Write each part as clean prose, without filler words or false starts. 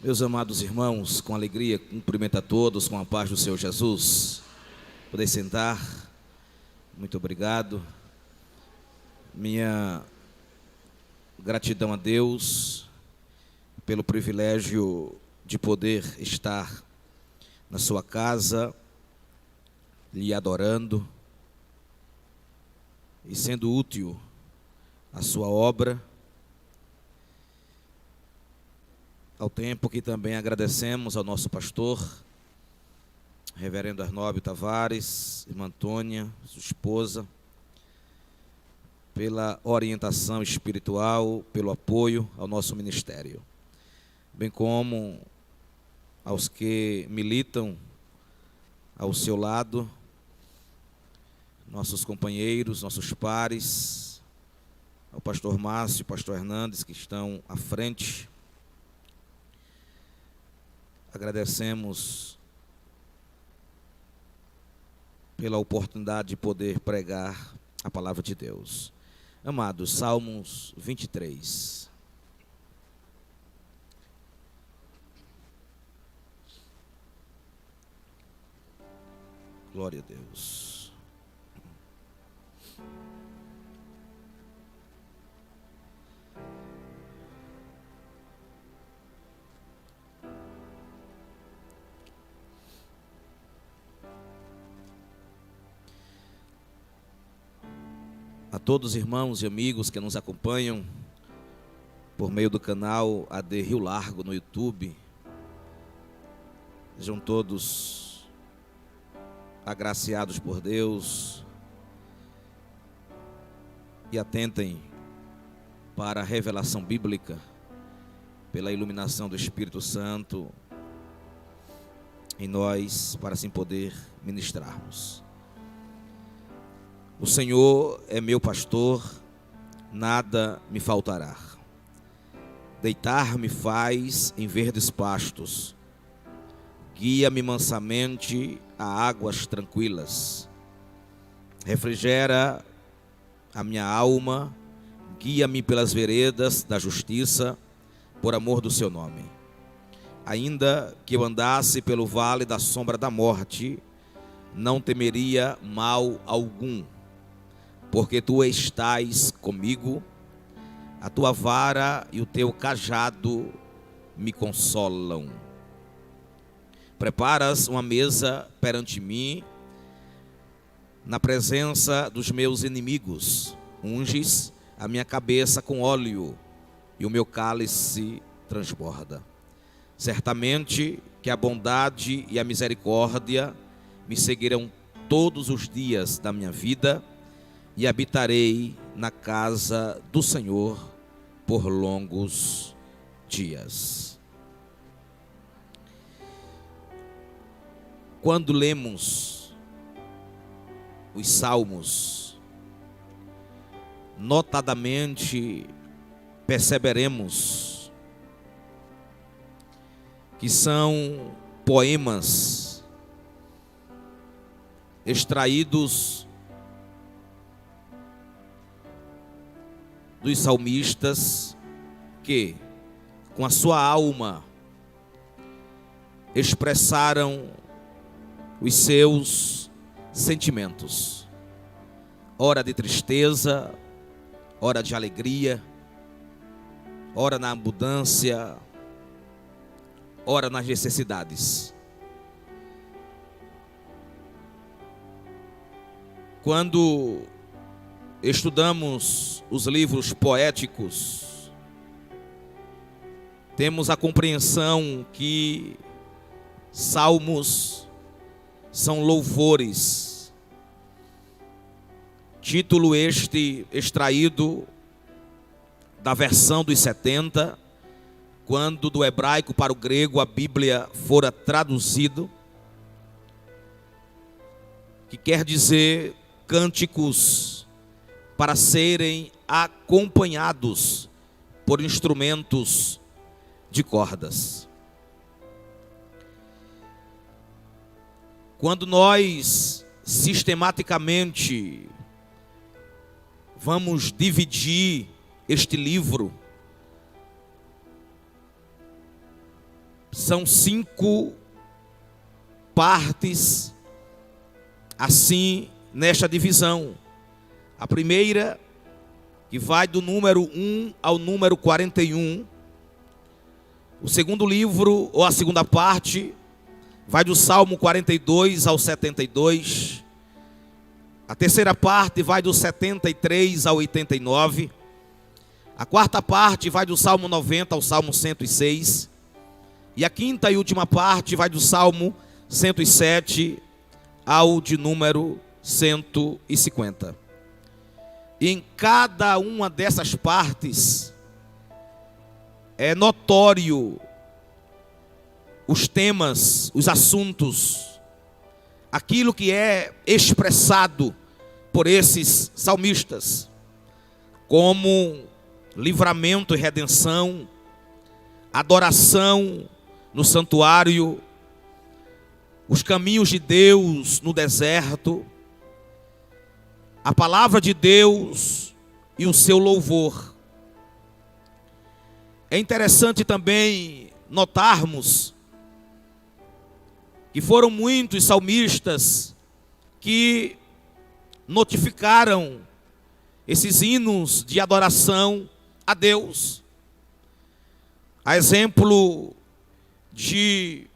Meus amados irmãos, com alegria, cumprimento a todos com a paz do Senhor Jesus. Podem sentar. Muito obrigado. Minha gratidão a Deus pelo privilégio de poder estar na sua casa, lhe adorando e sendo útil à sua obra. Ao tempo que também agradecemos ao nosso pastor, reverendo Arnóbio Tavares, irmã Antônia, sua esposa, pela orientação espiritual, pelo apoio ao nosso ministério, bem como aos que militam ao seu lado, nossos companheiros, nossos pares, ao pastor Márcio, pastor Hernandes, que estão à frente. Agradecemos pela oportunidade de poder pregar a palavra de Deus. Amados, Salmos 23. Glória a Deus. A todos os irmãos e amigos que nos acompanham por meio do canal AD Rio Largo no YouTube, sejam todos agraciados por Deus e atentem para a revelação bíblica, pela iluminação do Espírito Santo em nós, para assim poder ministrarmos. O Senhor é meu pastor, nada me faltará. Deitar-me faz em verdes pastos, guia-me mansamente a águas tranquilas. Refrigera a minha alma, guia-me pelas veredas da justiça, por amor do seu nome. Ainda que eu andasse pelo vale da sombra da morte, não temeria mal algum, porque tu estás comigo, a tua vara e o teu cajado me consolam. Preparas uma mesa perante mim, na presença dos meus inimigos. Unges a minha cabeça com óleo, e o meu cálice transborda. Certamente que a bondade e a misericórdia me seguirão todos os dias da minha vida, e habitarei na casa do Senhor por longos dias. Quando lemos os Salmos, notadamente perceberemos que são poemas extraídos dos salmistas que, com a sua alma, expressaram os seus sentimentos, ora de tristeza, ora de alegria, ora na abundância, ora nas necessidades. Quando estudamos os livros poéticos, temos a compreensão que salmos são louvores. Título este extraído da versão dos 70, quando do hebraico para o grego a Bíblia fora traduzido, que quer dizer cânticos para serem acompanhados por instrumentos de cordas. Quando nós sistematicamente vamos dividir este livro, São 5 partes, assim, nesta divisão. A primeira, que vai do número 1 ao número 41. O segundo livro, ou a segunda parte, vai do Salmo 42 ao 72. A terceira parte vai do 73 ao 89. A quarta parte vai do Salmo 90 ao Salmo 106. E a quinta e última parte vai do Salmo 107 ao de número 150. E em cada uma dessas partes é notório os temas, os assuntos, aquilo que é expressado por esses salmistas, como livramento e redenção, adoração no santuário, os caminhos de Deus no deserto, a palavra de Deus e o seu louvor. É interessante também notarmos que foram muitos salmistas que notificaram esses hinos de adoração a Deus. A exemplo de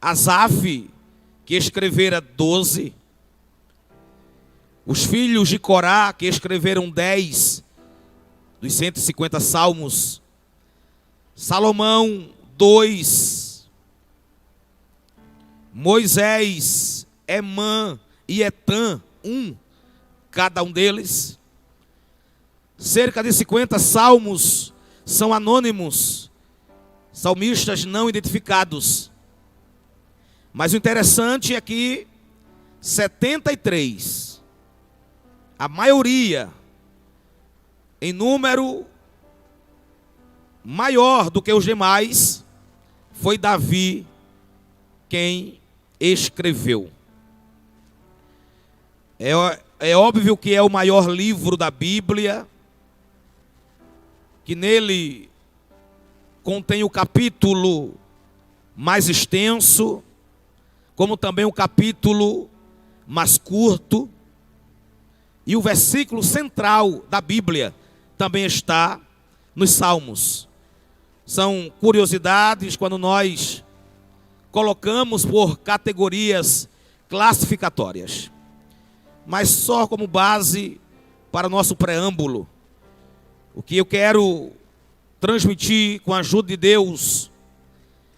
Asaf, que escrevera 12. Os filhos de Corá, que escreveram 10 dos 150 salmos. Salomão, 2. Moisés, Emã e Etã, 1. Cada um deles. Cerca de 50 salmos são anônimos, salmistas não identificados. Mas o interessante é que 73, a maioria, em número maior do que os demais, foi Davi quem escreveu. É óbvio que é o maior livro da Bíblia, que nele contém o capítulo mais extenso, como também o capítulo mais curto, e o versículo central da Bíblia também está nos Salmos. São curiosidades quando nós colocamos por categorias classificatórias. Mas só como base para o nosso preâmbulo, o que eu quero transmitir com a ajuda de Deus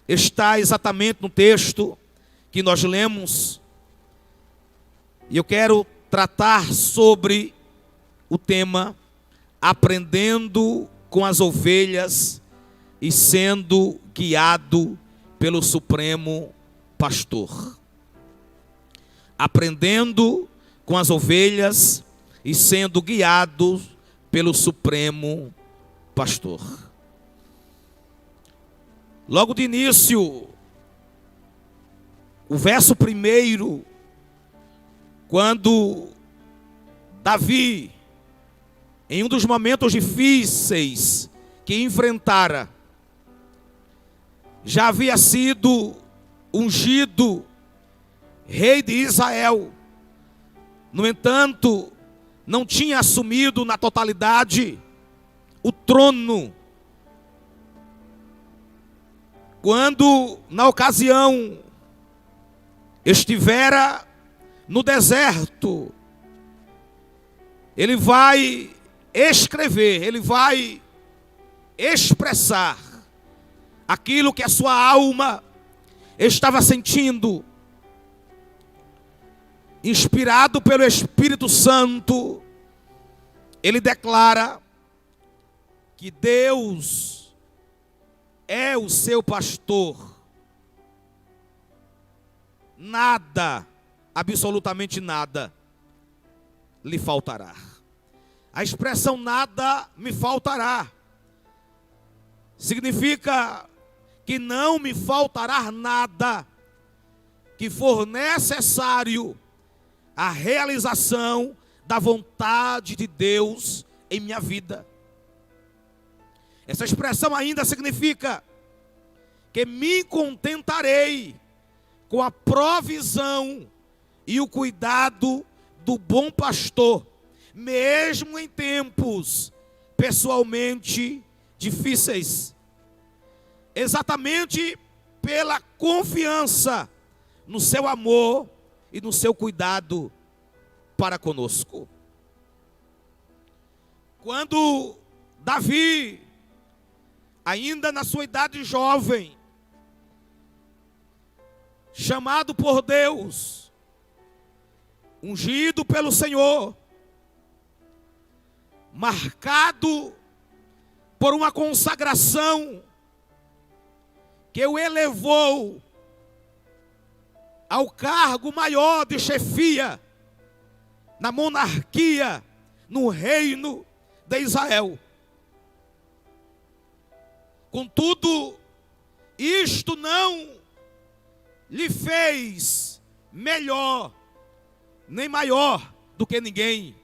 está exatamente no texto que nós lemos. E eu quero tratar sobre o tema aprendendo com as ovelhas e sendo guiado pelo Supremo Pastor. Aprendendo com as ovelhas e sendo guiado pelo Supremo Pastor. Logo de início, o verso 1, quando Davi, em um dos momentos difíceis que enfrentara, já havia sido ungido rei de Israel. No entanto, não tinha assumido na totalidade o trono. Quando, na ocasião, estivera no deserto, ele vai escrever, ele vai expressar aquilo que a sua alma estava sentindo. Inspirado pelo Espírito Santo, ele declara que Deus é o seu pastor. Nada, absolutamente nada, lhe faltará. A expressão nada me faltará significa que não me faltará nada que for necessário à realização da vontade de Deus em minha vida. Essa expressão ainda significa que me contentarei com a provisão e o cuidado do bom pastor, mesmo em tempos pessoalmente difíceis, exatamente pela confiança no seu amor e no seu cuidado para conosco. Quando Davi, ainda na sua idade jovem, chamado por Deus, ungido pelo Senhor, marcado por uma consagração que o elevou ao cargo maior de chefia na monarquia, no reino de Israel. Contudo, isto não lhe fez melhor nem maior do que ninguém.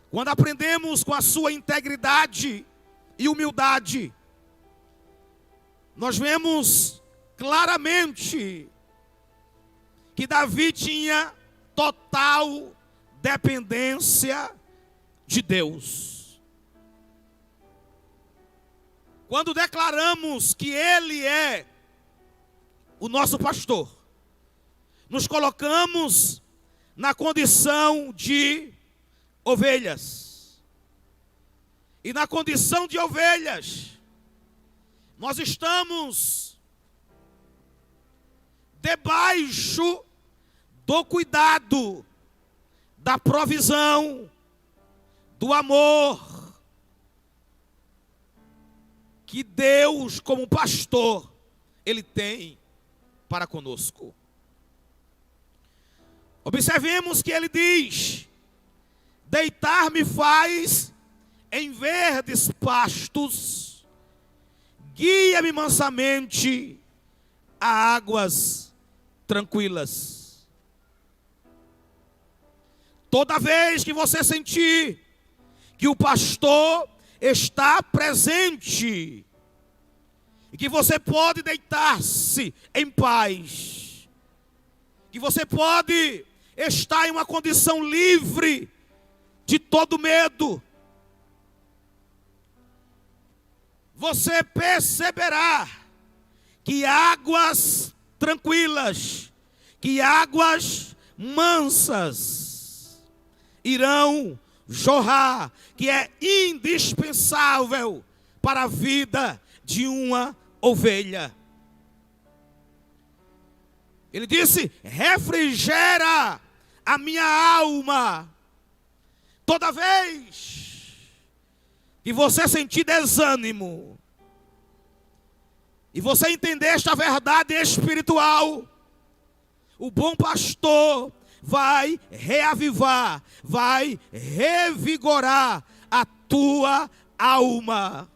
Quando aprendemos com a sua integridade e humildade, nós vemos claramente que Davi tinha total dependência de Deus. Quando declaramos que Ele é o nosso pastor, nos colocamos na condição de ovelhas. E na condição de ovelhas, nós estamos debaixo do cuidado, da provisão, do amor que Deus, como pastor, Ele tem para conosco. Observemos que Ele diz: deitar-me faz em verdes pastos, guia-me mansamente a águas tranquilas. Toda vez que você sentir que o pastor está presente e que você pode deitar-se em paz, que você pode estar em uma condição livre de todo medo, você perceberá que águas tranquilas, que águas mansas irão jorrar, que é indispensável para a vida de uma ovelha. Ele disse: refrigera a minha alma. Toda vez que você sentir desânimo e você entender esta verdade espiritual, o bom pastor vai reavivar, vai revigorar a tua alma.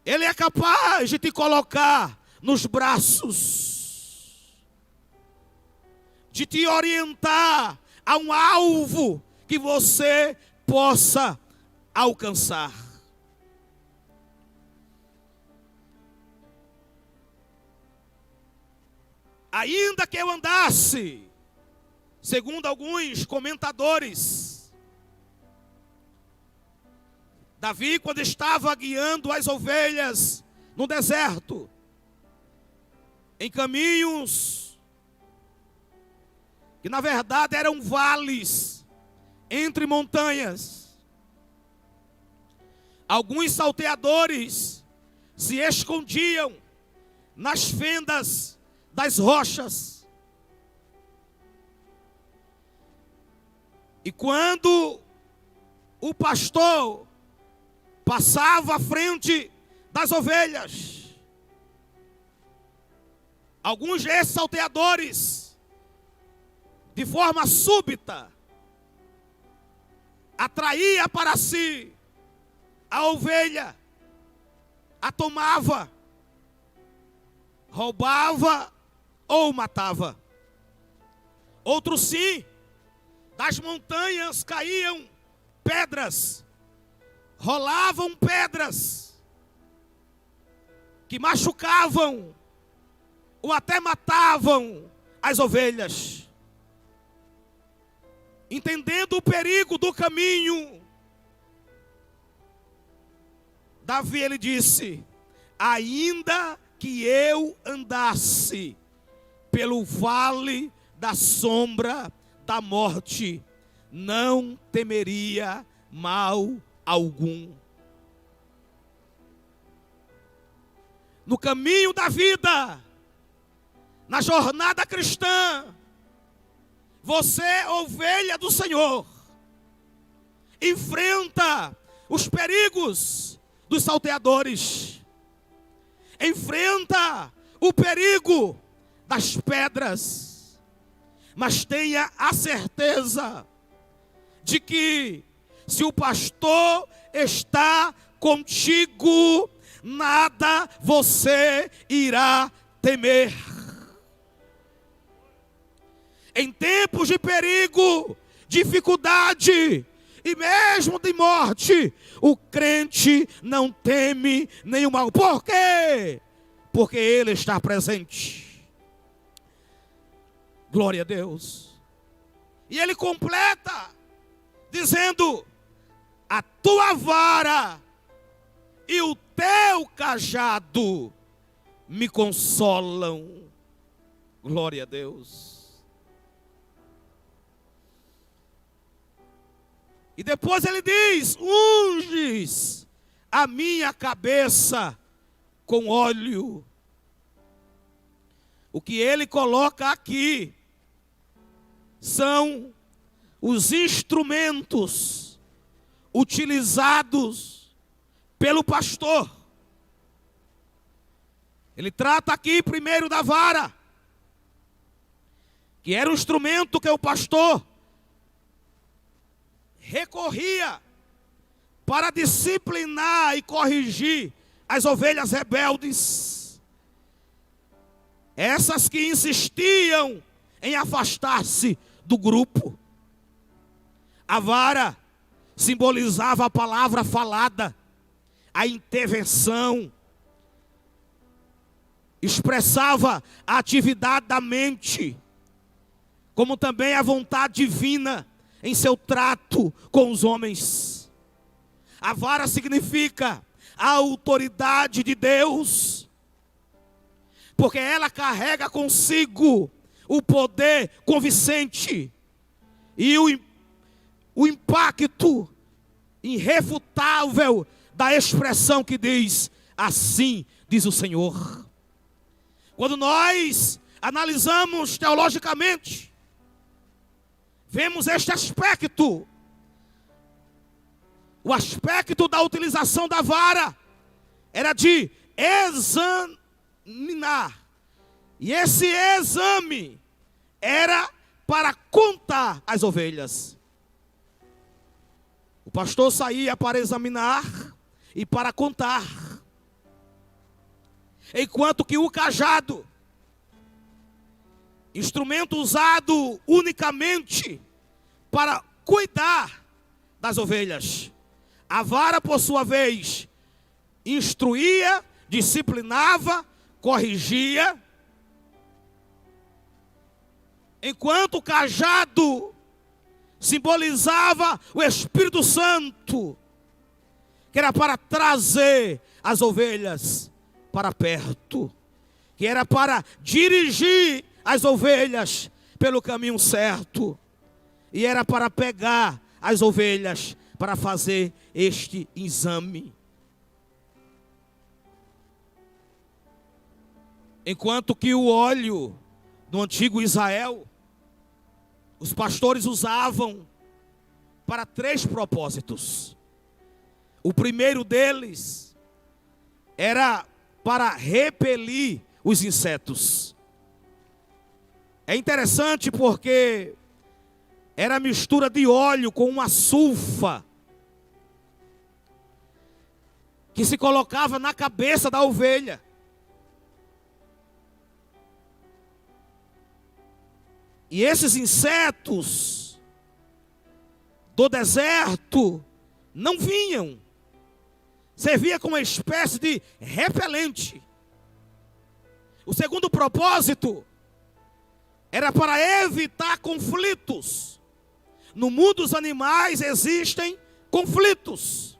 Ele é capaz de te colocar nos braços, de te orientar a um alvo que você possa alcançar. Ainda que eu andasse, segundo alguns comentadores, Davi, quando estava guiando as ovelhas no deserto, em caminhos que na verdade eram vales entre montanhas, alguns salteadores se escondiam nas fendas das rochas. E quando o pastor passava à frente das ovelhas, alguns desses salteadores, de forma súbita, atraía para si a ovelha, a tomava, roubava ou matava. Outros sim, das montanhas caíam pedras, rolavam pedras que machucavam ou até matavam as ovelhas. Entendendo o perigo do caminho, Davi, ele disse: ainda que eu andasse pelo vale da sombra da morte, não temeria mal algum. No caminho da vida, na jornada cristã, você, ovelha do Senhor, enfrenta os perigos dos salteadores, enfrenta o perigo das pedras, mas tenha a certeza de que se o pastor está contigo, nada você irá temer. Em tempos de perigo, dificuldade e mesmo de morte, o crente não teme nenhum mal. Por quê? Porque ele está presente. Glória a Deus. E ele completa dizendo: a tua vara e o teu cajado me consolam. Glória a Deus. E depois ele diz: unges a minha cabeça com óleo. O que ele coloca aqui são os instrumentos utilizados pelo pastor. Ele trata aqui primeiro da vara, que era um instrumento que o pastor recorria para disciplinar e corrigir as ovelhas rebeldes, essas que insistiam em afastar-se do grupo. A vara simbolizava a palavra falada, a intervenção, expressava a atividade da mente, como também a vontade divina em seu trato com os homens. A vara significa a autoridade de Deus, porque ela carrega consigo o poder convincente e o impacto irrefutável da expressão que diz: assim diz o Senhor. Quando nós analisamos teologicamente, vemos este aspecto. O aspecto da utilização da vara era de examinar. E esse exame era para contar as ovelhas. O pastor saía para examinar e para contar. Enquanto que o cajado, instrumento usado unicamente para cuidar das ovelhas. A vara, por sua vez, instruía, disciplinava, corrigia. Enquanto o cajado simbolizava o Espírito Santo, que era para trazer as ovelhas para perto, que era para dirigir as ovelhas pelo caminho certo, e era para pegar as ovelhas para fazer este exame. Enquanto que o óleo no antigo Israel, os pastores usavam para 3 propósitos. O primeiro deles era para repelir os insetos. É interessante porque era mistura de óleo com uma sulfa que se colocava na cabeça da ovelha. E esses insetos do deserto não vinham. Servia como uma espécie de repelente. O segundo propósito era para evitar conflitos. No mundo dos animais existem conflitos.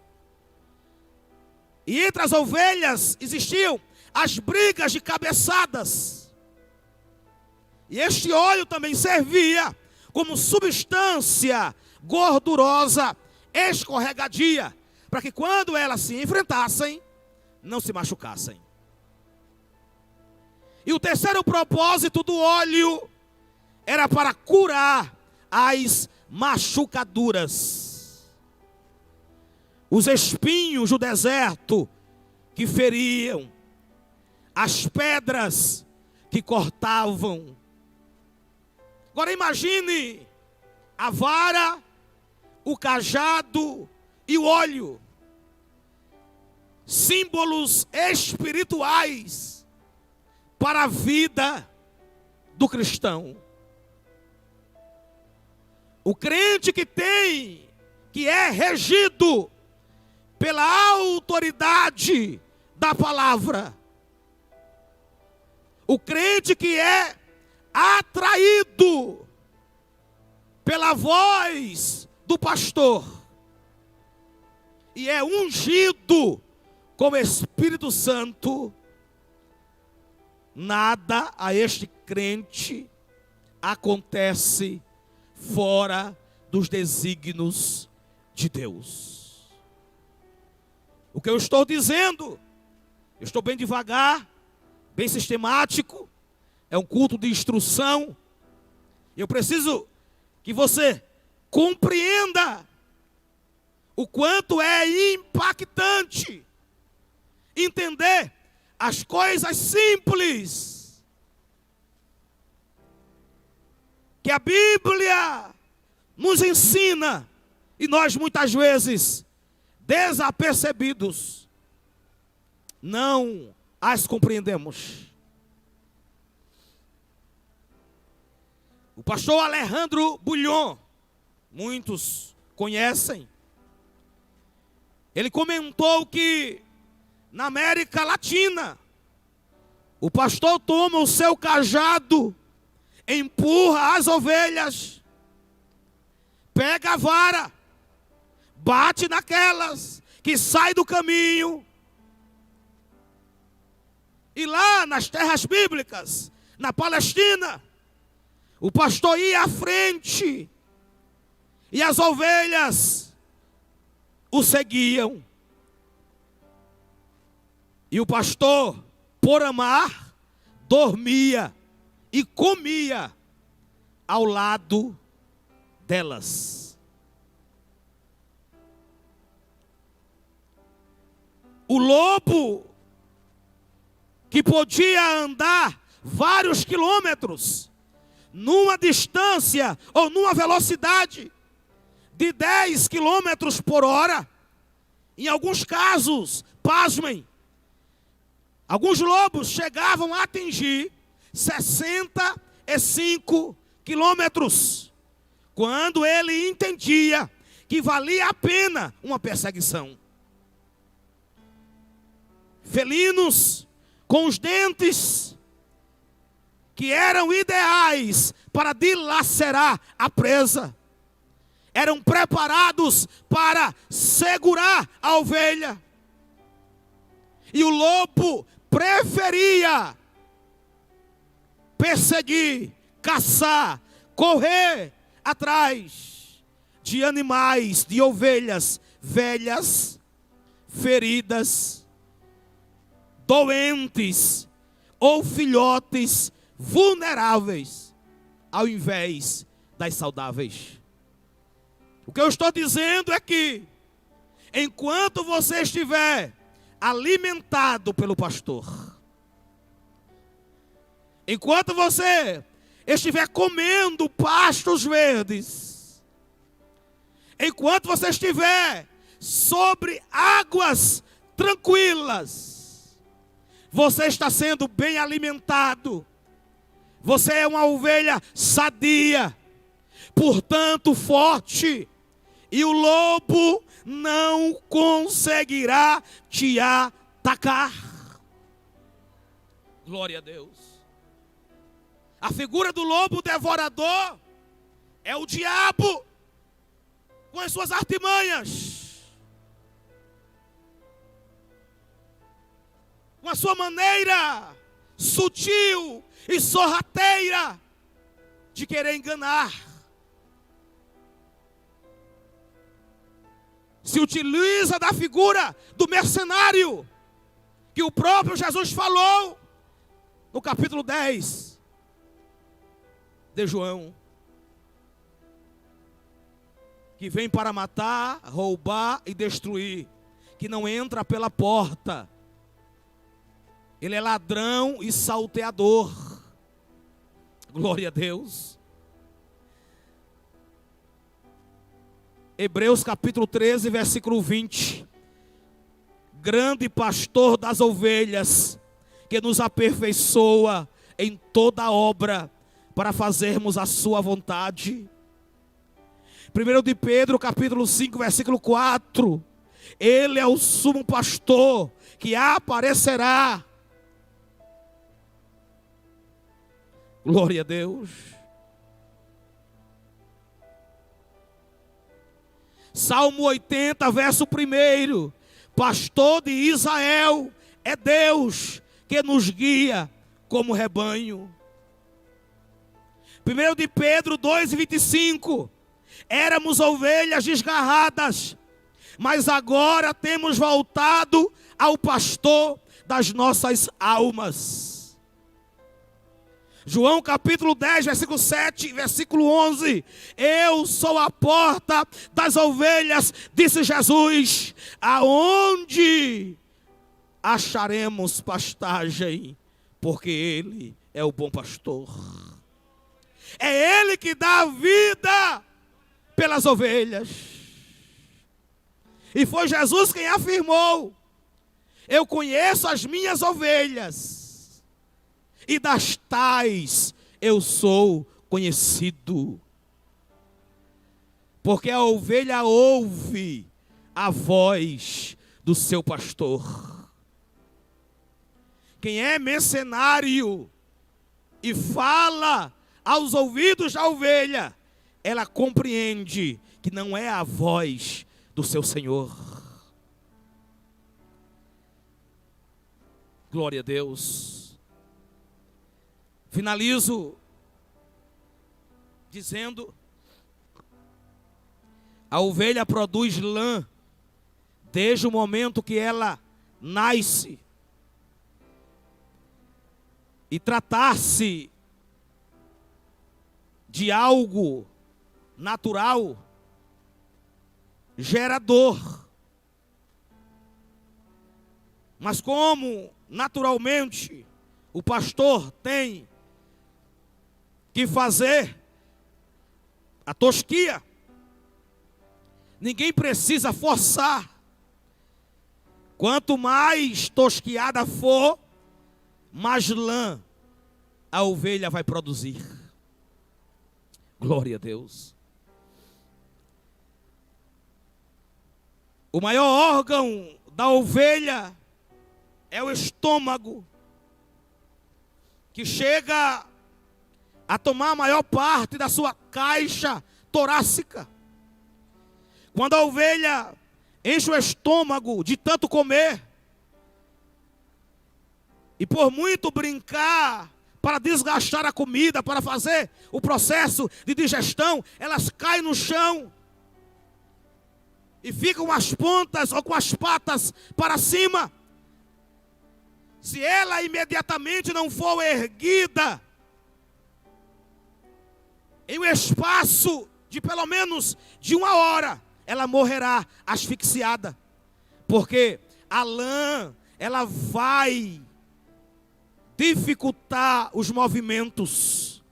E entre as ovelhas existiam as brigas de cabeçadas. E este óleo também servia como substância gordurosa, escorregadia, para que quando elas se enfrentassem, não se machucassem. E o terceiro propósito do óleo era para curar as machucaduras. Os espinhos do deserto que feriam, as pedras que cortavam. Agora imagine a vara, o cajado e o óleo, símbolos espirituais para a vida do cristão. O crente que é regido pela autoridade da palavra. O crente que é atraído pela voz do pastor e é ungido com o Espírito Santo, nada a este crente acontece fora dos desígnios de Deus. O que eu estou dizendo, eu estou bem devagar, bem sistemático, é um culto de instrução. Eu preciso que você compreenda o quanto é impactante entender as coisas simples que a Bíblia nos ensina e nós muitas vezes, desapercebidos, não as compreendemos. O pastor Alejandro Bulhon, muitos conhecem, ele comentou que na América Latina, o pastor toma o seu cajado, empurra as ovelhas, pega a vara, bate naquelas que saem do caminho. E lá nas terras bíblicas, na Palestina, o pastor ia à frente e as ovelhas o seguiam. E o pastor, por amar, dormia e comia ao lado delas. O lobo, que podia andar vários quilômetros, numa distância ou numa velocidade de 10 quilômetros por hora, em alguns casos, pasmem, alguns lobos chegavam a atingir 65 quilômetros, quando ele entendia que valia a pena uma perseguição. Felinos com os dentes que eram ideais para dilacerar a presa, eram preparados para segurar a ovelha. E o lobo preferia perseguir, caçar, correr atrás de animais, de ovelhas velhas, feridas, doentes ou filhotes vulneráveis, ao invés das saudáveis. O que eu estou dizendo é que, enquanto você estiver alimentado pelo pastor, enquanto você estiver comendo pastos verdes, enquanto você estiver sobre águas tranquilas, você está sendo bem alimentado. Você é uma ovelha sadia, portanto forte, e o lobo não conseguirá te atacar. Glória a Deus. A figura do lobo devorador é o diabo com as suas artimanhas, com a sua maneira sutil e sorrateira de querer enganar. Se utiliza da figura do mercenário, que o próprio Jesus falou no capítulo 10 de João, que vem para matar, roubar e destruir, que não entra pela porta. Ele é ladrão e salteador. Glória a Deus. Hebreus capítulo 13, versículo 20. Grande pastor das ovelhas, que nos aperfeiçoa em toda obra, para fazermos a sua vontade. 1 de Pedro capítulo 5, versículo 4. Ele é o sumo pastor que aparecerá. Glória a Deus. Salmo 80, verso 1. Pastor de Israel é Deus que nos guia como rebanho. 1 de Pedro 2:25. Éramos ovelhas desgarradas, mas agora temos voltado ao pastor das nossas almas. João capítulo 10, versículo 7, versículo 11. Eu sou a porta das ovelhas, disse Jesus. Aonde acharemos pastagem? Porque Ele é o bom pastor. É Ele que dá a vida pelas ovelhas. E foi Jesus quem afirmou: eu conheço as minhas ovelhas, e das tais eu sou conhecido. Porque a ovelha ouve a voz do seu pastor. Quem é mercenário e fala aos ouvidos da ovelha, ela compreende que não é a voz do seu Senhor. Glória a Deus. Finalizo dizendo: a ovelha produz lã desde o momento que ela nasce. E tratar-se de algo natural gera dor. Mas como naturalmente o pastor tem que fazer a tosquia, ninguém precisa forçar. Quanto mais tosquiada for, mais lã a ovelha vai produzir. Glória a Deus. O maior órgão da ovelha é o estômago, que chega a tomar a maior parte da sua caixa torácica. Quando a ovelha enche o estômago de tanto comer, e por muito brincar para desgastar a comida, para fazer o processo de digestão, elas caem no chão e ficam com as pontas ou com as patas para cima. Se ela imediatamente não for erguida em um espaço de pelo menos de 1 hora, ela morrerá asfixiada, porque a lã, ela vai dificultar os movimentos.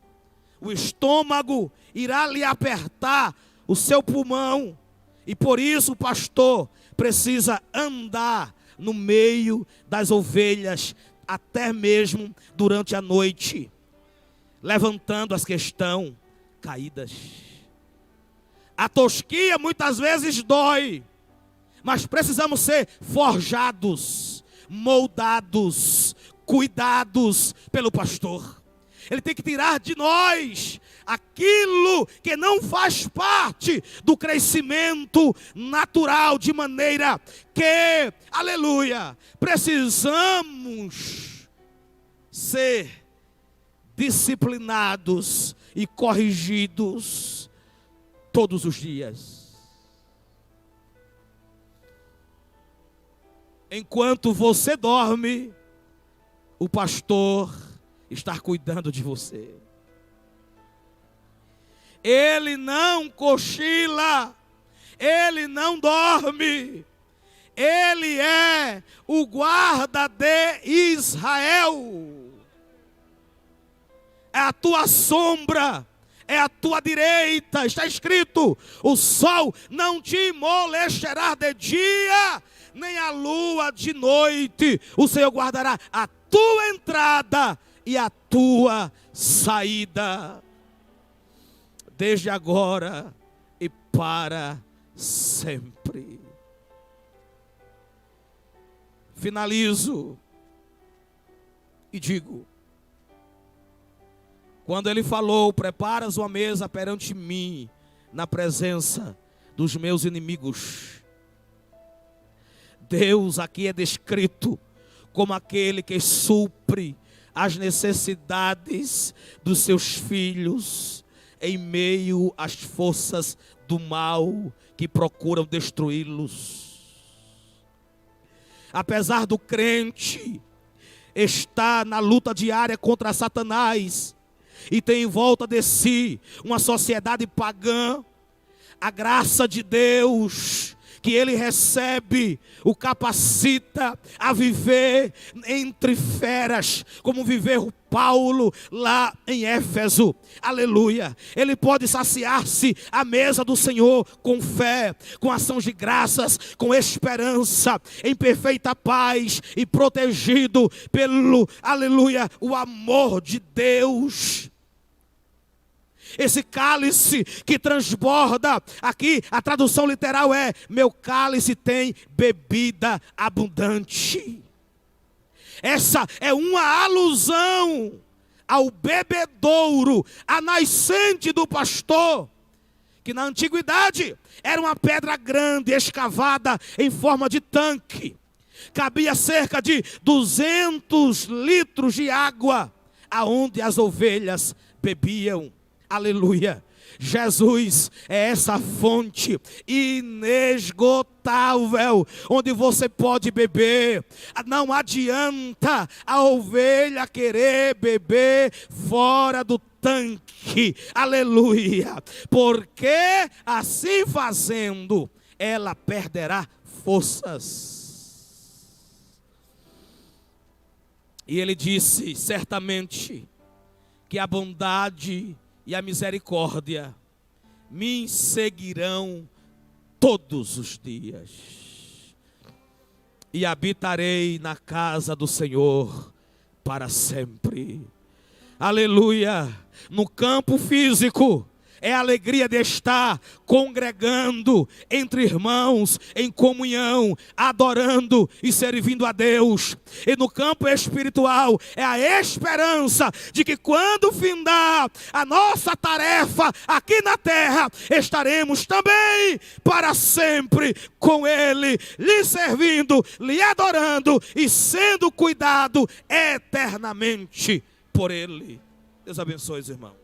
O estômago irá lhe apertar o seu pulmão, e por isso o pastor precisa andar no meio das ovelhas, até mesmo durante a noite, levantando as que estão caídas. A tosquia muitas vezes dói, mas precisamos ser forjados, moldados, cuidados pelo pastor. Ele tem que tirar de nós aquilo que não faz parte do crescimento natural, de maneira que, aleluia, precisamos ser disciplinados e corrigidos todos os dias. Enquanto você dorme, o pastor está cuidando de você. Ele não cochila, ele não dorme. Ele é o guarda de Israel. É a tua sombra, é a tua direita. Está escrito: o sol não te molestará de dia, nem a lua de noite. O Senhor guardará a tua entrada e a tua saída, desde agora e para sempre. Finalizo e digo: quando ele falou, preparas uma mesa perante mim, na presença dos meus inimigos, Deus aqui é descrito como aquele que supre as necessidades dos seus filhos em meio às forças do mal que procuram destruí-los. Apesar do crente estar na luta diária contra Satanás e ter em volta de si uma sociedade pagã, a graça de Deus que ele recebe o capacita a viver entre feras, como viveu Paulo lá em Éfeso. Aleluia. Ele pode saciar-se à mesa do Senhor com fé, com ação de graças, com esperança, em perfeita paz e protegido pelo, aleluia, o amor de Deus. Esse cálice que transborda, aqui a tradução literal é: meu cálice tem bebida abundante. Essa é uma alusão ao bebedouro, à nascente do pastor, que na antiguidade era uma pedra grande, escavada em forma de tanque. Cabia cerca de 200 litros de água, aonde as ovelhas bebiam. Aleluia. Jesus é essa fonte inesgotável, onde você pode beber. Não adianta a ovelha querer beber fora do tanque. Aleluia. Porque assim fazendo, ela perderá forças. E ele disse: certamente que a bondade e a misericórdia me seguirão todos os dias, e habitarei na casa do Senhor para sempre. Aleluia. No campo físico é a alegria de estar congregando entre irmãos, em comunhão, adorando e servindo a Deus. E no campo espiritual é a esperança de que quando findar a nossa tarefa aqui na terra, estaremos também para sempre com Ele, lhe servindo, lhe adorando e sendo cuidado eternamente por Ele. Deus abençoe os irmãos.